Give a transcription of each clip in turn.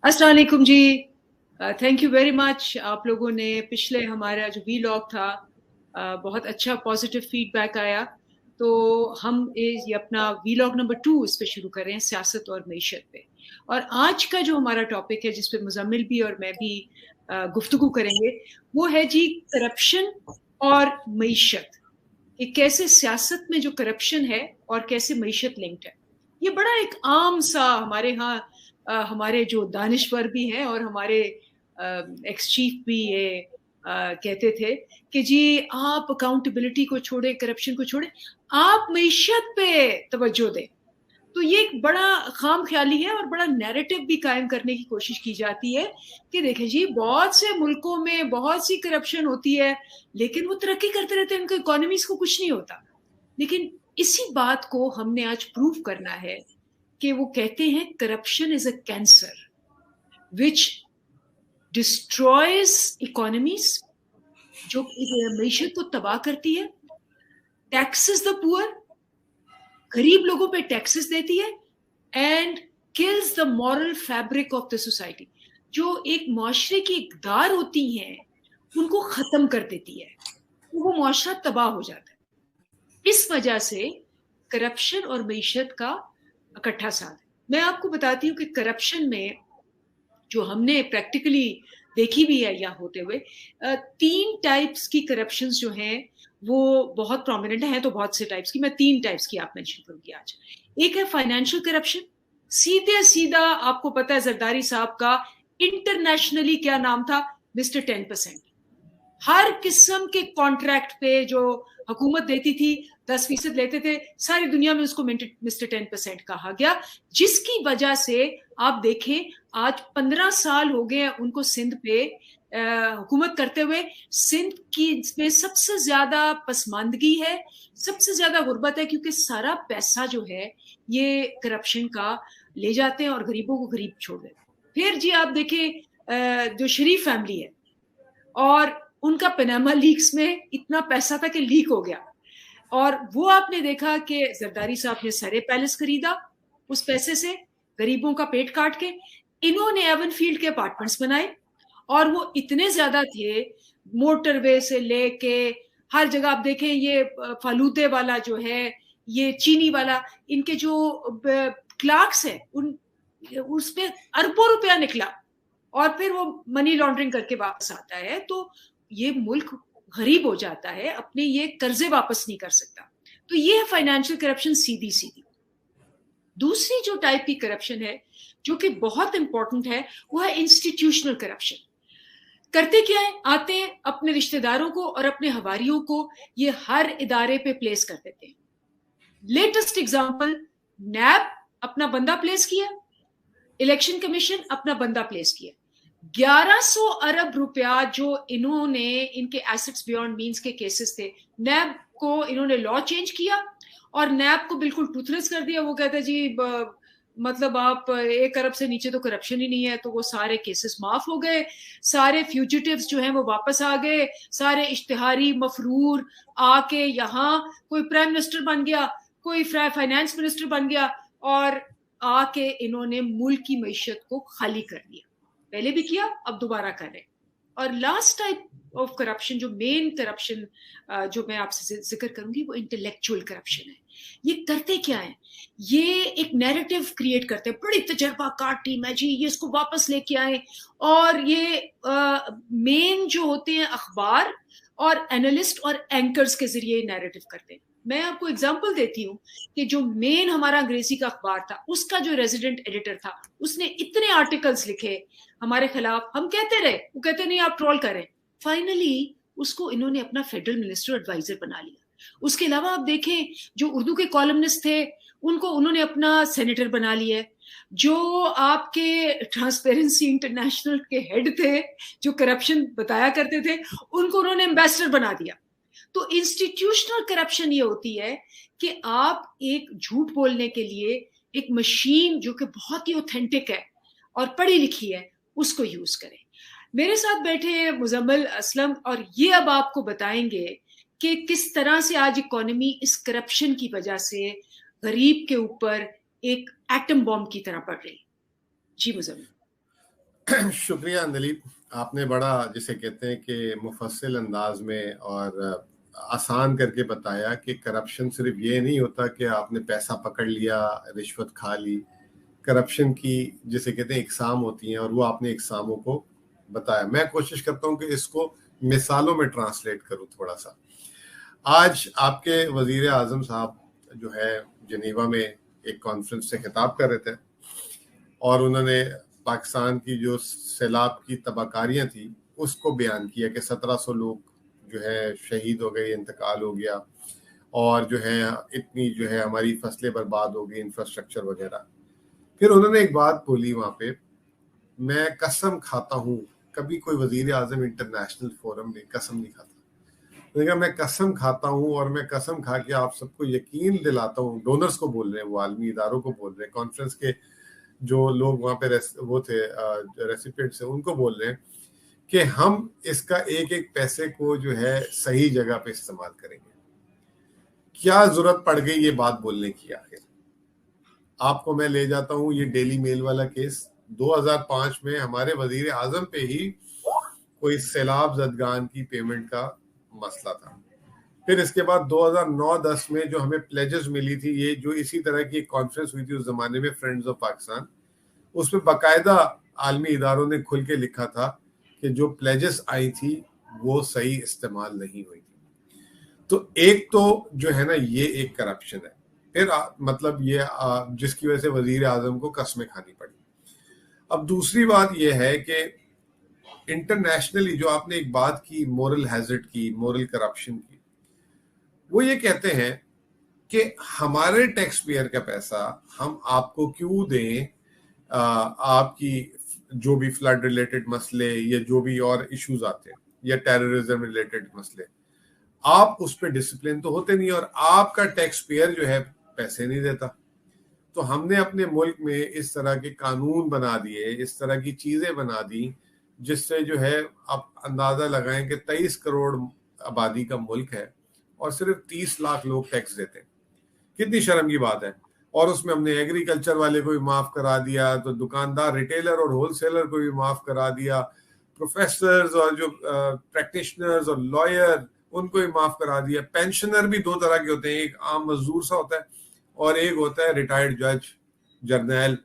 अस्सलाम वालेकुम जी। Thank you very much. आप लोगों ने पिछले हमारा जो वीलॉग था, बहुत अच्छा पॉजिटिव फीडबैक आया। तो हम ये अपना वीलॉग नंबर 2 इस पे शुरू कर रहे हैं, सियासत और मईशत पे। और आज का जो हमारा टॉपिक है जिस पे मुजम्मिल भी और मैं भी गुफ्तगू करेंगे, वो है जी करप्शन और मईशत। कि कैसे सियासत में जो करप्शन है और कैसे मईशत लिंक्ड है। ये बड़ा एक आम सा हमारे यहाँ हमारे जो दानिश्वर भी हैं और हमारे एक्स चीफ भी ये कहते थे कि जी आप अकाउंटेबिलिटी को छोड़े, करप्शन को छोड़े, आप मईशत पे तवज्जो दें। तो ये एक बड़ा खाम ख्याली है और बड़ा नैरेटिव भी कायम करने की कोशिश की जाती है कि देखें जी बहुत से मुल्कों में बहुत सी करप्शन होती है, लेकिन वो तरक्की करते रहते हैं, उनके इकोनॉमीज को कुछ नहीं होता। लेकिन इसी बात को हमने आज प्रूव करना है कि वो कहते हैं corruption is a cancer which destroys economies, जो मीशत को तबाह करती है, टैक्सेस द पुअर, गरीब लोगों पे टैक्सेस देती है, and kills the moral fabric of the society. जो एक मुआशरे की इकदार होती हैं उनको खत्म कर देती है, तो वो मुआशरा तबाह हो जाता है। इस वजह से करप्शन और मईशत का इकट्ठा साथ है। मैं आपको बताती हूँ कि करप्शन में जो हमने प्रैक्टिकली देखी भी है यहाँ होते हुए, 3 टाइप्स की करप्शन जो हैं वो बहुत प्रोमिनेंट है। तो बहुत से टाइप्स की, मैं 3 टाइप्स की आप मेंशन करूंगी आज। एक है फाइनेंशियल करप्शन। सीधे सीधा आपको पता है जरदारी साहब का इंटरनेशनली क्या नाम था? मिस्टर 10%। हर किस्म के कॉन्ट्रैक्ट पे जो हुकूमत देती थी 10% लेते थे, सारी दुनिया में उसको मिस्टर 10% कहा गया, जिसकी वजह से आप देखें आज 15 साल हो गए उनको सिंध पे हुकूमत करते हुए। सिंध की में सबसे ज्यादा पसमानदगी है, सबसे ज्यादा गुर्बत है, क्योंकि सारा पैसा जो है ये करप्शन का ले जाते हैं और गरीबों को गरीब छोड़ देते हैं। फिर जी आप देखें जो शरीफ फैमिली है, और उनका पनामा लीक्स में इतना पैसा था कि लीक हो गया, और वो आपने देखा कि जरदारी साहब ने सरे पैलेस खरीदा उस पैसे से, गरीबों का पेट काट के। इन्होंने एवनफील्ड के अपार्टमेंट्स बनाए, और वो इतने ज्यादा थे, मोटरवे से लेके हर जगह आप देखें, ये फालूदे वाला जो है, ये चीनी वाला, इनके जो क्लार्क्स है उन उसमें अरबों रुपया निकला, और फिर वो मनी लॉन्ड्रिंग करके वापस आता है। तो ये मुल्क गरीब हो जाता है, अपने ये कर्जे वापस नहीं कर सकता। तो ये है फाइनेंशियल करप्शन, सीधी सीधी। दूसरी जो टाइप की करप्शन है जो कि बहुत इंपॉर्टेंट है, वो है इंस्टीट्यूशनल करप्शन। करते क्या है, आते हैं अपने रिश्तेदारों को और अपने हवारियों को ये हर इदारे पे प्लेस कर देते हैं। लेटेस्ट एग्जांपल, नैब अपना बंदा प्लेस किया, इलेक्शन कमीशन अपना बंदा प्लेस किया। 1100 अरब रुपया जो इन्होंने, इनके एसेट्स बियॉन्ड मींस के केसेस थे, नैब को इन्होंने लॉ चेंज किया और नैब को बिल्कुल टूथलेस कर दिया। वो कहता है जी मतलब आप 1 अरब से नीचे तो करप्शन ही नहीं है, तो वो सारे केसेस माफ हो गए, सारे फ्यूजिटिव्स जो हैं वो वापस आ गए, सारे इश्तिहारी मफरूर आके यहाँ कोई प्राइम मिनिस्टर बन गया, कोई फाइनेंस मिनिस्टर बन गया, और आके इन्होंने मुल्क की मईशत को खाली कर दिया। पहले भी किया, अब दोबारा कर रहे। और लास्ट टाइप ऑफ करप्शन, जो मेन करप्शन जो मैं आपसे जिक्र करूंगी, वो इंटेलेक्चुअल करप्शन है। ये करते क्या है, ये एक नैरेटिव क्रिएट करते हैं, बड़ी तजर्बाकार टीम है जी, ये इसको वापस लेके आए, और ये मेन जो होते हैं अखबार और एनालिस्ट और एंकर्स के जरिए नैरेटिव करते हैं। मैं आपको एग्जांपल देती हूँ कि जो मेन हमारा अंग्रेजी का अखबार था, उसका जो रेजिडेंट एडिटर था, उसने इतने आर्टिकल्स लिखे हमारे खिलाफ, हम कहते रहे, वो कहते नहीं आप ट्रोल करें। फाइनली उसको इन्होंने अपना फेडरल मिनिस्टर एडवाइजर बना लिया। उसके अलावा आप देखें, जो उर्दू के कॉलमनिस्ट थे उनको उन्होंने अपना सेनेटर बना लिया। जो आपके ट्रांसपेरेंसी इंटरनेशनल के हेड थे, जो करप्शन बताया करते थे, उनको उन्होंने एम्बेसडर बना दिया। तो इंस्टीट्यूशनल करप्शन ये होती है कि आप एक झूठ बोलने के लिए एक मशीन जो कि बहुत ही ऑथेंटिक है और पढ़ी लिखी है, उसको यूज करें। मेरे साथ बैठे हैं मुजम्मिल असलम, और ये अब आपको बताएंगे कि किस तरह से आज इकोनॉमी इस करप्शन की वजह से गरीब के ऊपर एक एटम बॉम्ब की तरह पड़ रही। जी मुजम्मिल। शुक्रिया अंदलीप, आपने बड़ा जिसे कहते हैं कि मुफस्सिल अंदाज में और आसान करके बताया कि करप्शन सिर्फ ये नहीं होता कि आपने पैसा पकड़ लिया, रिश्वत खा ली। करप्शन की जिसे कहते हैं इकसाम होती हैं और वो आपने इकसामों को बताया। मैं कोशिश करता हूँ कि इसको मिसालों में ट्रांसलेट करूँ थोड़ा सा। आज आपके वजीर आजम साहब जो है जनीवा में एक कॉन्फ्रेंस से खिताब कर रहे थे और उन्होंने पाकिस्तान की जो सैलाब की तबाहकारियां थी उसको बयान किया कि 1700 लोग जो है शहीद हो गए, इंतकाल हो गया और जो है इतनी जो है हमारी फसलें बर्बाद हो गई, इंफ्रास्ट्रक्चर वगैरह। फिर उन्होंने एक बात बोली वहां पे, मैं कसम खाता हूं कभी कोई वजीर आजम इंटरनेशनल फोरम में कसम नहीं खाता। उन्होंने कहा मैं कसम खाता हूं और मैं कसम खा के आप सबको यकीन दिलाता हूं, डोनर्स को बोल रहे हैं, वो आलमी इदारों को बोल रहे हैं, कॉन्फ्रेंस के जो लोग वहां पे वो थे रेसिपिएंट्स हैं उनको बोल रहे हैं कि हम इसका एक एक पैसे को जो है सही जगह पे इस्तेमाल करेंगे। क्या जरूरत पड़ गई ये बात बोलने की? आखिर आपको मैं ले जाता हूं ये डेली मेल वाला केस। 2005 में हमारे वजीर आजम पे ही कोई सैलाब जदगान की पेमेंट का मसला था। फिर इसके बाद 2009-10 में जो हमें प्लेजेस मिली थी, ये जो इसी तरह की कॉन्फ्रेंस हुई थी उस जमाने में, फ्रेंड्स ऑफ पाकिस्तान, उसमें बाकायदा आलमी इदारों ने खुल के लिखा था कि जो प्लेजेस आई थी वो सही इस्तेमाल नहीं हुई थी। तो एक तो जो है ना ये एक करप्शन है। फिर मतलब ये जिसकी वजह से वजीर आजम को कस्में खानी पड़ी। अब दूसरी बात यह है कि इंटरनेशनली जो आपने एक बात की मोरल हैजर्ड की, मोरल करप्शन की, वो ये कहते हैं कि हमारे टैक्स पेयर का पैसा हम आपको क्यों दें, आपकी जो भी फ्लड रिलेटेड मसले या जो भी और इश्यूज आते हैं या टेररिज्म रिलेटेड मसले, आप उस पर डिसिप्लिन तो होते नहीं और आपका टैक्स पेयर जो है पैसे नहीं देता। तो हमने अपने मुल्क में इस तरह के कानून बना दिए, इस तरह की चीजें बना दी जिससे जो है आप अंदाजा लगाएं कि 23 करोड़ आबादी का मुल्क है और सिर्फ 30 लाख लोग टैक्स देते हैं। कितनी शर्म की बात है। और उसमें हमने एग्रीकल्चर वाले को भी माफ करा दिया, तो दुकानदार, रिटेलर और होलसेलर को भी माफ करा दिया, प्रोफेसर्स और जो प्रैक्टिशनर्स और लॉयर उनको भी माफ करा दिया। पेंशनर भी दो तरह के होते हैं, एक आम मजदूर सा होता है और एक होता है रिटायर्ड जज, जर्नैल,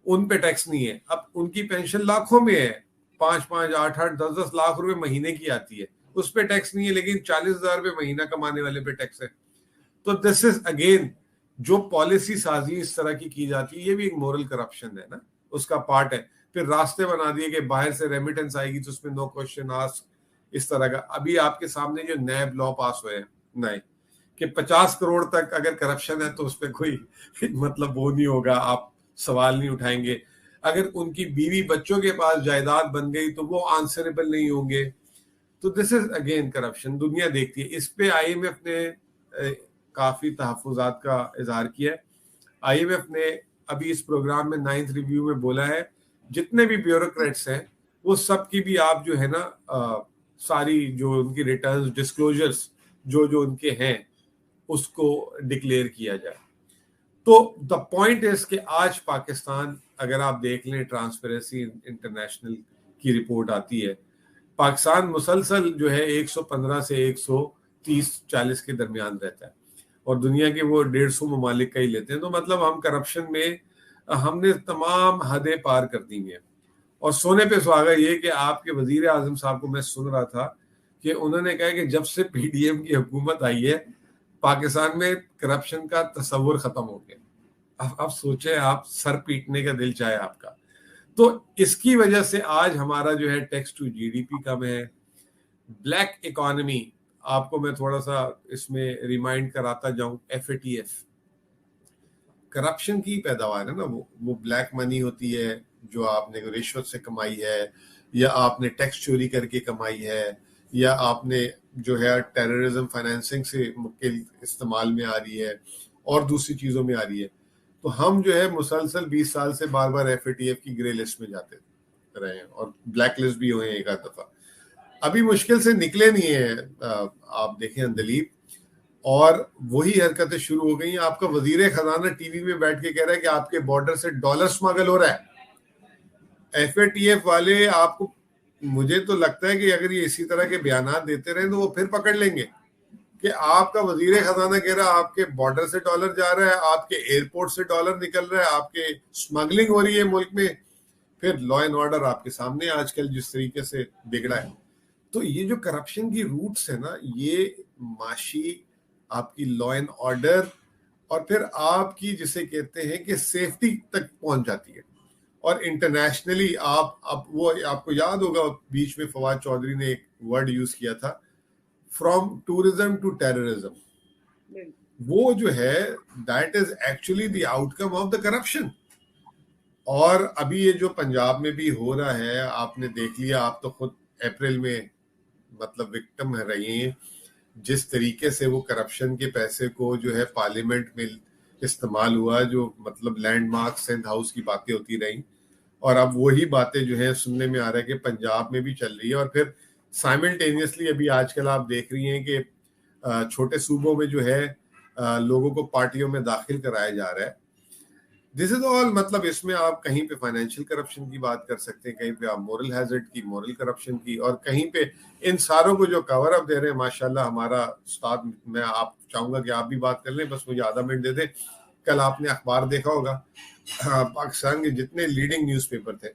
उन पे टैक्स नहीं है। अब उनकी पेंशन लाखों में है, 5-5, 8-8, 10-10 लाख रुपए महीने की आती है, उस पे टैक्स नहीं है, लेकिन 40,000 रुपए महीना कमाने वाले पे टैक्स है। तो दिस इज अगेन जो पॉलिसी साजी इस तरह की जाती है, ये भी एक मोरल करप्शन है ना, उसका पार्ट है। फिर रास्ते बना दिए कि बाहर से रेमिटेंस आएगी तो उसमें नो क्वेश्चन आस्क, इस तरह का। अभी आपके सामने जो नैब लॉ पास हुए हैं नए कि 50 करोड़ तक अगर करप्शन है तो उस पर कोई मतलब वो नहीं होगा, आप सवाल नहीं उठाएंगे। अगर उनकी बीवी बच्चों के पास जायदाद बन गई तो वो आंसरेबल नहीं होंगे। तो दिस इज अगेन करप्शन, दुनिया देखती है। इस पे IMF ने काफी तहफुजात का इजहार किया है। IMF ने अभी इस प्रोग्राम में 9th रिव्यू में बोला है जितने भी ब्यूरोक्रेट्स हैं वो सब की भी आप जो है ना सारी जो उनकी रिटर्न्स, डिस्क्लोजर्स जो जो उनके हैं उसको डिक्लेयर किया जाए। तो द पॉइंट इज कि आज पाकिस्तान, अगर आप देख लें ट्रांसपेरेंसी इंटरनेशनल की रिपोर्ट आती है, पाकिस्तान मुसलसल जो है 115 से 130-40 के दरमियान रहता है और दुनिया के वो 150 ममालिक का ही लेते हैं। तो मतलब हम करप्शन में हमने तमाम हदें पार कर दी हैं। और सोने पे सुहागा ये कि आपके वजीर आजम साहब को मैं सुन रहा था कि उन्होंने कहा कि जब से PDM की हुकूमत आई है पाकिस्तान में करप्शन का तस्वुर खत्म हो गया। अब सोचे, आप सर पीटने का दिल चाहे आपका। तो इसकी वजह से आज हमारा जो है टैक्स टू GDP कम है। ब्लैक इकोनॉमी, आपको मैं थोड़ा सा इसमें रिमाइंड कराता जाऊं, FATF करप्शन की पैदावार है ना, वो ब्लैक मनी होती है जो आपने रिश्वत से कमाई है या आपने टैक्स चोरी करके कमाई है या आपने जो है टेररिज्म फाइनेंसिंग से इस्तेमाल में आ रही है और दूसरी चीजों में आ रही है। तो हम जो है मुसलसल 20 साल से बार बार FATF की ग्रे लिस्ट में जाते रहे हैं और ब्लैक लिस्ट भी हुए हैं एक आध दफा। अभी मुश्किल से निकले नहीं है, आप देखें अंदलीप, और वही हरकतें शुरू हो गई हैं। आपका वजीर खजाना टीवी में बैठ के कह रहा है कि आपके बॉर्डर से डॉलर स्मगल हो रहा है। FATF वाले आपको, मुझे तो लगता है कि अगर ये इसी तरह के बयानात देते रहे तो वो फिर पकड़ लेंगे कि आपका वजीर खजाना कह रहा है आपके बॉर्डर से डॉलर जा रहा है, आपके एयरपोर्ट से डॉलर निकल रहा है, आपके स्मगलिंग हो रही है मुल्क में। फिर लॉ एंड ऑर्डर आपके सामने आजकल जिस तरीके से बिगड़ा है। तो ये जो करप्शन की रूट्स है ना, ये माशी, आपकी लॉ एंड ऑर्डर, और फिर आपकी जिसे कहते हैं कि सेफ्टी तक पहुंच जाती है। और इंटरनेशनली आप, अब वो आपको याद होगा बीच में फवाद चौधरी ने एक वर्ड यूज किया था, फ्रॉम टूरिज्म टू टेररिज्म। वो जो है that is actually the outcome of the corruption. और अभी ये जो पंजाब में भी हो रहा है, आपने देख लिया, आप तो खुद अप्रैल में मतलब विक्टिम रही हैं, जिस तरीके से वो करप्शन के पैसे को जो है पार्लियामेंट में इस्तेमाल हुआ, जो मतलब लैंडमार्क सिंध हाउस की बातें होती रही, और अब वही बातें जो है सुनने में आ रहा है कि पंजाब में भी चल रही है। और फिर साइमल्टेनियसली अभी आजकल आप देख रही हैं कि छोटे सूबों में जो है लोगों को पार्टियों में दाखिल कराया जा रहा है। दिस इज ऑल, मतलब इसमें आप कहीं पे फाइनेंशियल करप्शन की बात कर सकते हैं, कहीं पे आप मोरल हैजर्ड की, मोरल करप्शन की, और कहीं पे इन सारों को जो कवर अप दे रहे हैं माशाल्लाह हमारा उस्ताद। मैं आप चाहूंगा कि आप भी बात कर लें, बस मुझे आधा मिनट दे दें। कल आपने अखबार देखा होगा, पाकिस्तान के जितने लीडिंग न्यूज़पेपर थे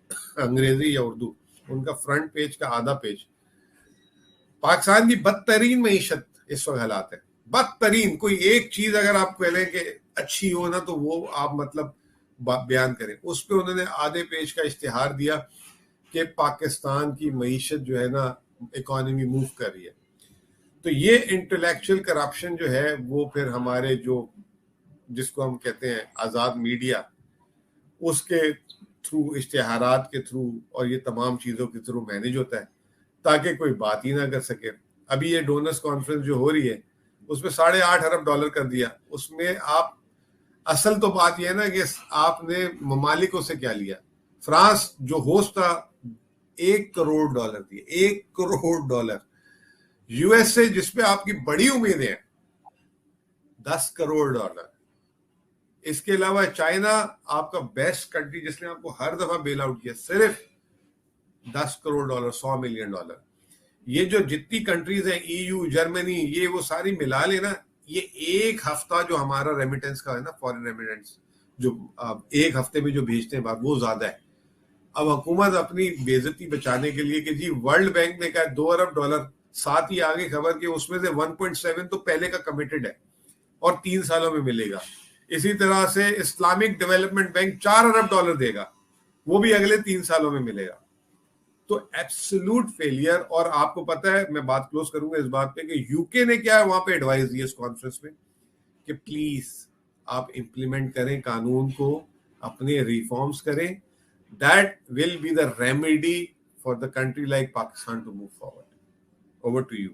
अंग्रेजी या उर्दू, उनका फ्रंट पेज का आधा पेज पाकिस्तान की बदतरीन मईशत इस वक्त हालात है, बदतरीन। कोई एक चीज अगर आप कह लें कि अच्छी हो ना, तो वो आप मतलब बयान करें। उस पे उन्होंने आधे पेज का इश्तिहार दिया कि पाकिस्तान की मईशत जो है ना, इकोनॉमी मूव कर रही है। तो ये इंटेलेक्चुअल करप्शन जो है वो फिर हमारे जो जिसको हम कहते हैं आज़ाद मीडिया, उसके थ्रू, इश्तिहारात के थ्रू और ये तमाम चीज़ों के थ्रू मैनेज होता है, ताकि कोई बात ही ना कर सके। अभी ये डोनर्स कॉन्फ्रेंस जो हो रही है उसमें $8.5 अरब कर दिया। उसमें आप, असल तो बात यह है ना कि आपने ममालिकों से क्या लिया। फ्रांस जो होस्ट था $1 करोड़ दिए, $1 करोड़। यूएसए जिसपे आपकी बड़ी उम्मीदें हैं, $10 करोड़। इसके अलावा चाइना आपका बेस्ट कंट्री जिसने आपको हर दफा बेल आउट किया, सिर्फ $10 करोड़, $100 मिलियन। ये जो जितनी कंट्रीज हैं, EU, जर्मनी, ये वो सारी मिला लेना, ये एक हफ्ता जो हमारा रेमिटेंस का है ना, फॉरेन रेमिटेंस जो एक हफ्ते में जो भेजते हैं बात, वो ज्यादा है। अब हुकूमत अपनी बेइज्जती बचाने के लिए कि जी वर्ल्ड बैंक ने कहा $2 अरब, साथ ही आगे खबर कि उसमें से 1.7 तो पहले का कमिटेड है और 3 सालों में मिलेगा। इसी तरह से इस्लामिक डेवलपमेंट बैंक $4 अरब देगा, वो भी अगले 3 सालों में मिलेगा। तो एब्सोल्यूट फेलियर। और आपको पता है, मैं बात क्लोज करूंगा इस बात पे कि यूके ने क्या है वहां पे एडवाइस दी इस कॉन्फ्रेंस में कि प्लीज आप इंप्लीमेंट करें कानून को, अपने रिफॉर्म्स करें, that will be the remedy for the country like Pakistan to move forward. Over to you.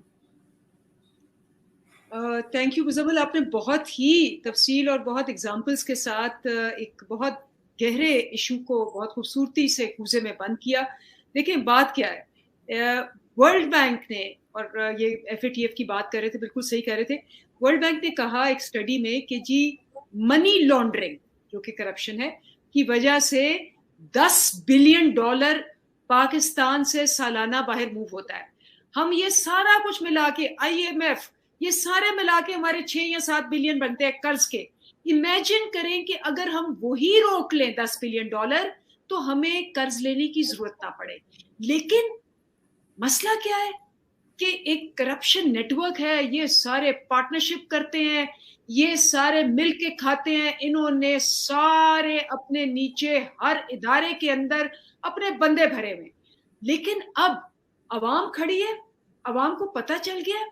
Thank you Muzammil, आपने बहुत ही तफसील और बहुत एग्जाम्पल्स के साथ एक बहुत गहरे इशू को बहुत खूबसूरती से कूजे में बंद किया। देखिए बात क्या है, वर्ल्ड बैंक ने, और ये FATF की बात कर रहे थे, बिल्कुल सही कह रहे थे, वर्ल्ड बैंक ने कहा एक स्टडी में कि जी मनी लॉन्ड्रिंग जो कि करप्शन है की वजह से $10 बिलियन पाकिस्तान से सालाना बाहर मूव होता है। हम ये सारा कुछ मिला के, IMF, ये सारे मिला के हमारे 6 या 7 बिलियन बनते हैं कर्ज के। इमेजिन करें कि अगर हम वही रोक लें $10 बिलियन, तो हमें कर्ज लेने की जरूरत ना पड़े। लेकिन मसला क्या है कि एक करप्शन नेटवर्क है, ये सारे पार्टनरशिप करते हैं, ये सारे मिल के खाते हैं, इन्होंने सारे अपने नीचे हर इदारे के अंदर अपने बंदे भरे हुए। लेकिन अब अवाम खड़ी है, अवाम को पता चल गया,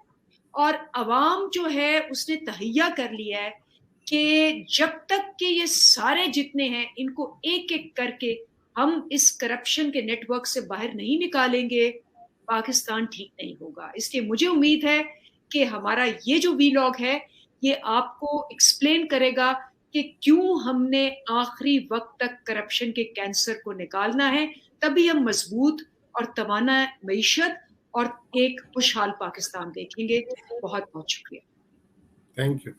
और अवाम जो है उसने तहैया कर लिया है कि जब तक कि ये सारे जितने हैं इनको एक एक करके हम इस करप्शन के नेटवर्क से बाहर नहीं निकालेंगे, पाकिस्तान ठीक नहीं होगा। इसलिए मुझे उम्मीद है कि हमारा ये जो वीलॉग है ये आपको एक्सप्लेन करेगा कि क्यों हमने आखिरी वक्त तक करप्शन के कैंसर को निकालना है, तभी हम मजबूत और तवाना मईशत और एक खुशहाल पाकिस्तान देखेंगे। बहुत बहुत शुक्रिया। Thank you.